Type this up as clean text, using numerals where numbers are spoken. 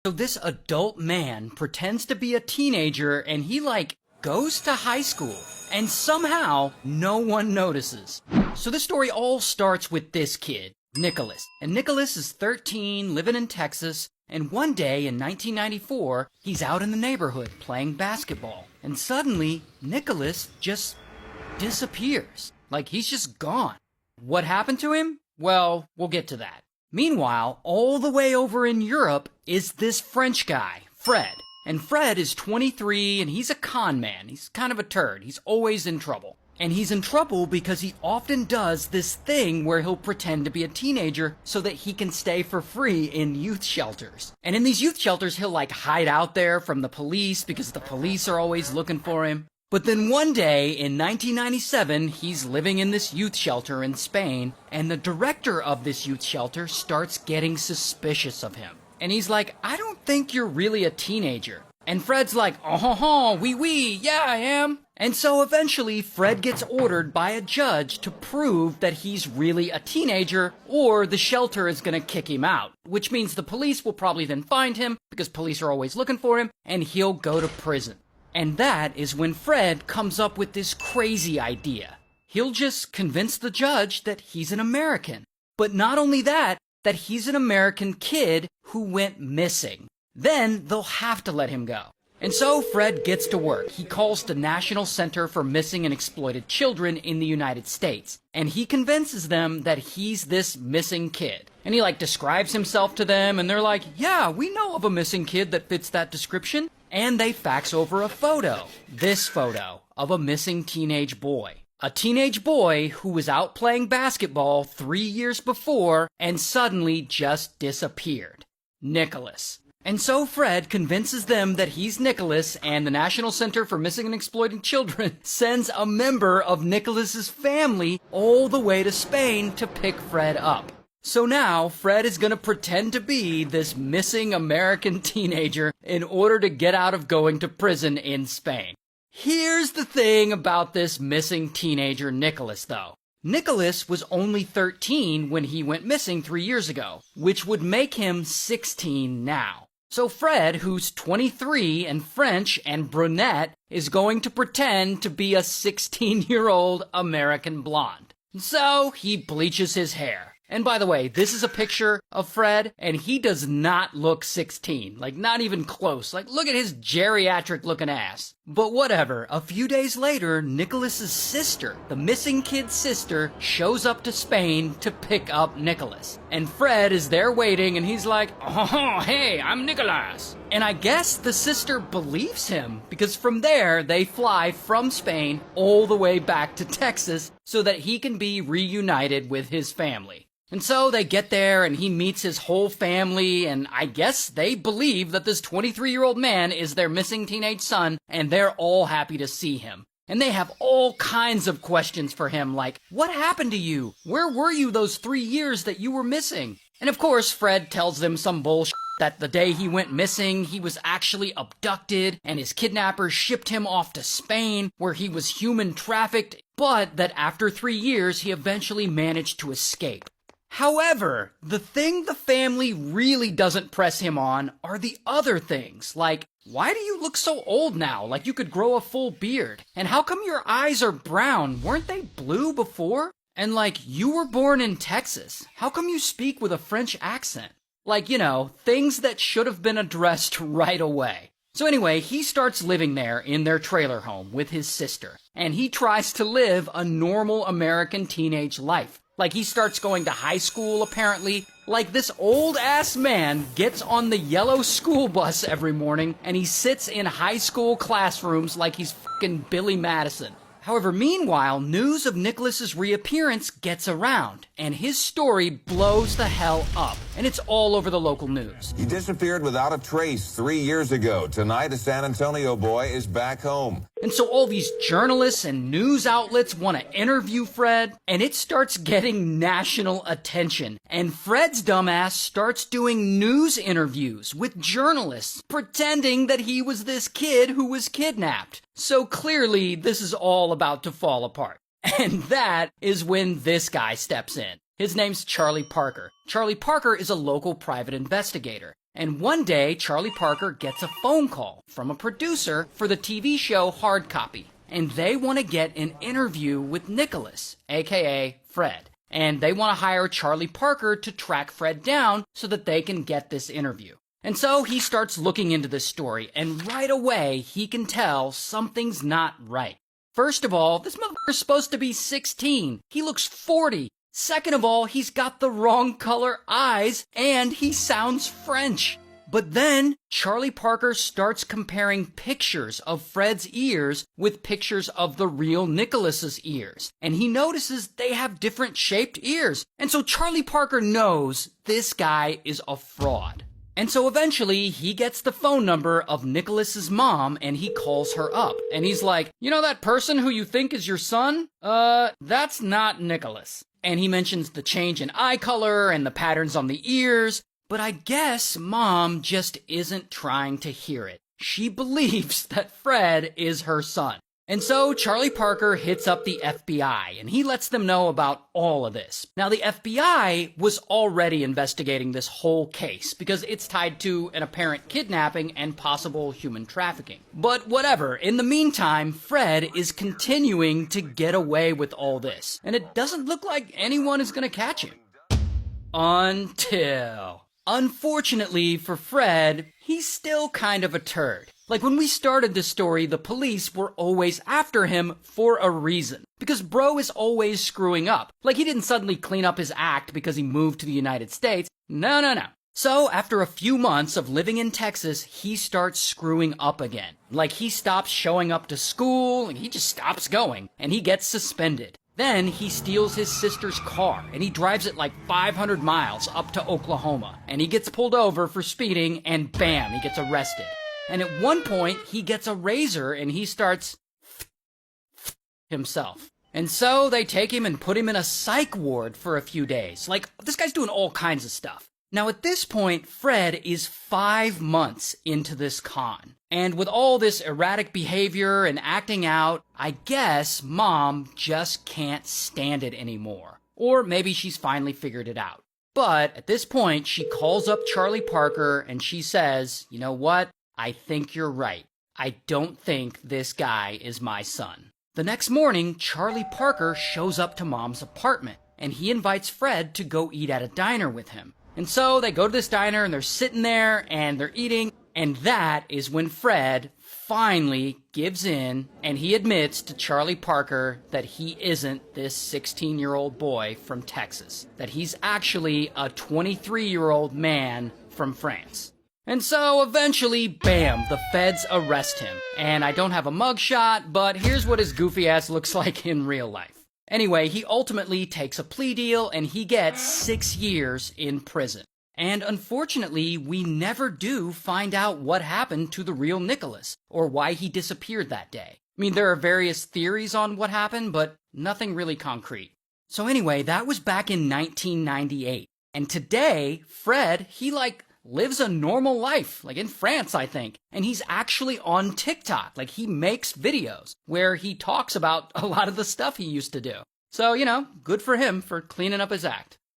So this adult man pretends to be a teenager and he goes to high school and somehow no one notices. So this story all starts with this kid, Nicholas. And Nicholas is 13, living in Texas, and one day in 1994, he's out in the neighborhood playing basketball. And suddenly, Nicholas just disappears. He's just gone. What happened to him? Well, we'll get to that. Meanwhile, all the way over in Europe is this French guy, Fred. And Fred is 23 and he's a con man. He's kind of a turd. He's always in trouble. And he's in trouble because he often does this thing where he'll pretend to be a teenager so that he can stay for free in youth shelters. And in these youth shelters, he'll hide out there from the police because the police are always looking for him. But then one day in 1997, he's living in this youth shelter in Spain, and the director of this youth shelter starts getting suspicious of him. And he's like, I don't think you're really a teenager. And Fred's like, oh, oui, yeah, I am. And so eventually, Fred gets ordered by a judge to prove that he's really a teenager, or the shelter is gonna kick him out. Which means the police will probably then find him, because police are always looking for him, and he'll go to prison. And that is when Fred comes up with this crazy idea. He'll just convince the judge that he's an American. But not only that he's an American kid who went missing. Then they'll have to let him go. And so Fred gets to work. He calls the National Center for Missing and Exploited Children in the United States. And he convinces them that he's this missing kid. And he describes himself to them, and they're like, yeah, we know of a missing kid that fits that description. And they fax over a photo. This photo of a missing teenage boy. A teenage boy who was out playing basketball 3 years before and suddenly just disappeared. Nicholas. And so Fred convinces them that he's Nicholas, and the National Center for Missing and Exploited Children sends a member of Nicholas's family all the way to Spain to pick Fred up. So now, Fred is gonna pretend to be this missing American teenager in order to get out of going to prison in Spain. Here's the thing about this missing teenager Nicholas, though. Nicholas was only 13 when he went missing 3 years ago, which would make him 16 now. So Fred, who's 23 and French and brunette, is going to pretend to be a 16-year-old American blonde. So he bleaches his hair. And by the way, this is a picture of Fred, and he does not look 16. Not even close. Look at his geriatric-looking ass. But whatever, a few days later, Nicholas's sister, the missing kid's sister, shows up to Spain to pick up Nicholas. And Fred is there waiting, and he's like, oh, hey, I'm Nicholas. And I guess the sister believes him, because from there, they fly from Spain all the way back to Texas so that he can be reunited with his family. And so they get there and he meets his whole family, and I guess they believe that this 23-year-old man is their missing teenage son, and they're all happy to see him. And they have all kinds of questions for him, like, what happened to you? Where were you those 3 years that you were missing? And of course, Fred tells them some bullshit that the day he went missing, he was actually abducted, and his kidnappers shipped him off to Spain, where he was human trafficked, but that after 3 years, he eventually managed to escape. However, the thing the family really doesn't press him on are the other things, like, why do you look so old now, you could grow a full beard? And how come your eyes are brown? Weren't they blue before? And you were born in Texas. How come you speak with a French accent? Things that should have been addressed right away. So anyway, he starts living there in their trailer home with his sister, and he tries to live a normal American teenage life. He starts going to high school, apparently. This old-ass man gets on the yellow school bus every morning, and he sits in high school classrooms like he's fucking Billy Madison. However, meanwhile, news of Nicholas's reappearance gets around, and his story blows the hell up, and it's all over the local news. He disappeared without a trace 3 years ago. Tonight, a San Antonio boy is back home. And so all these journalists and news outlets want to interview Fred, and it starts getting national attention. And Fred's dumbass starts doing news interviews with journalists, pretending that he was this kid who was kidnapped. So clearly, this is all about to fall apart. And that is when this guy steps in. His name's Charlie Parker. Charlie Parker is a local private investigator. And one day, Charlie Parker gets a phone call from a producer for the TV show Hard Copy. And they want to get an interview with Nicholas, aka Fred. And they want to hire Charlie Parker to track Fred down so that they can get this interview. And so he starts looking into this story, and right away he can tell something's not right. First of all, this motherfucker's supposed to be 16. He looks 40. Second of all, he's got the wrong color eyes, and he sounds French. But then, Charlie Parker starts comparing pictures of Fred's ears with pictures of the real Nicholas's ears. And he notices they have different shaped ears. And so Charlie Parker knows this guy is a fraud. And so eventually, he gets the phone number of Nicholas's mom, and he calls her up. And he's like, you know that person who you think is your son? That's not Nicholas. And he mentions the change in eye color and the patterns on the ears. But I guess Mom just isn't trying to hear it. She believes that Fred is her son. And so Charlie Parker hits up the FBI, and he lets them know about all of this. Now, the FBI was already investigating this whole case because it's tied to an apparent kidnapping and possible human trafficking. But whatever, in the meantime, Fred is continuing to get away with all this, and it doesn't look like anyone is going to catch him. Unfortunately for Fred, he's still kind of a turd. Like when we started this story, the police were always after him for a reason. Because bro is always screwing up. Like he didn't suddenly clean up his act because he moved to the United States. No. So after a few months of living in Texas, he starts screwing up again. Like he stops showing up to school, and he just stops going, and he gets suspended. Then he steals his sister's car, and he drives it like 500 miles up to Oklahoma. And he gets pulled over for speeding, and bam, he gets arrested. And at one point, he gets a razor, and he starts himself. And so they take him and put him in a psych ward for a few days. Like, this guy's doing all kinds of stuff. Now at this point, Fred is 5 months into this con. And with all this erratic behavior and acting out, I guess Mom just can't stand it anymore. Or maybe she's finally figured it out. But at this point, she calls up Charlie Parker and she says, you know what? I think you're right. I don't think this guy is my son. The next morning, Charlie Parker shows up to Mom's apartment, and he invites Fred to go eat at a diner with him. And so they go to this diner, and they're sitting there, and they're eating, and that is when Fred finally gives in, and he admits to Charlie Parker that he isn't this 16-year-old boy from Texas, that he's actually a 23-year-old man from France. And so eventually, bam, the feds arrest him. And I don't have a mugshot, but here's what his goofy ass looks like in real life. Anyway, he ultimately takes a plea deal and he gets 6 years in prison. And unfortunately, we never do find out what happened to the real Nicholas or why he disappeared that day. I mean, there are various theories on what happened, but nothing really concrete. So anyway, that was back in 1998. And today, Fred, he lives a normal life, like in France, I think. And he's actually on TikTok. Like he makes videos where he talks about a lot of the stuff he used to do. So, good for him for cleaning up his act.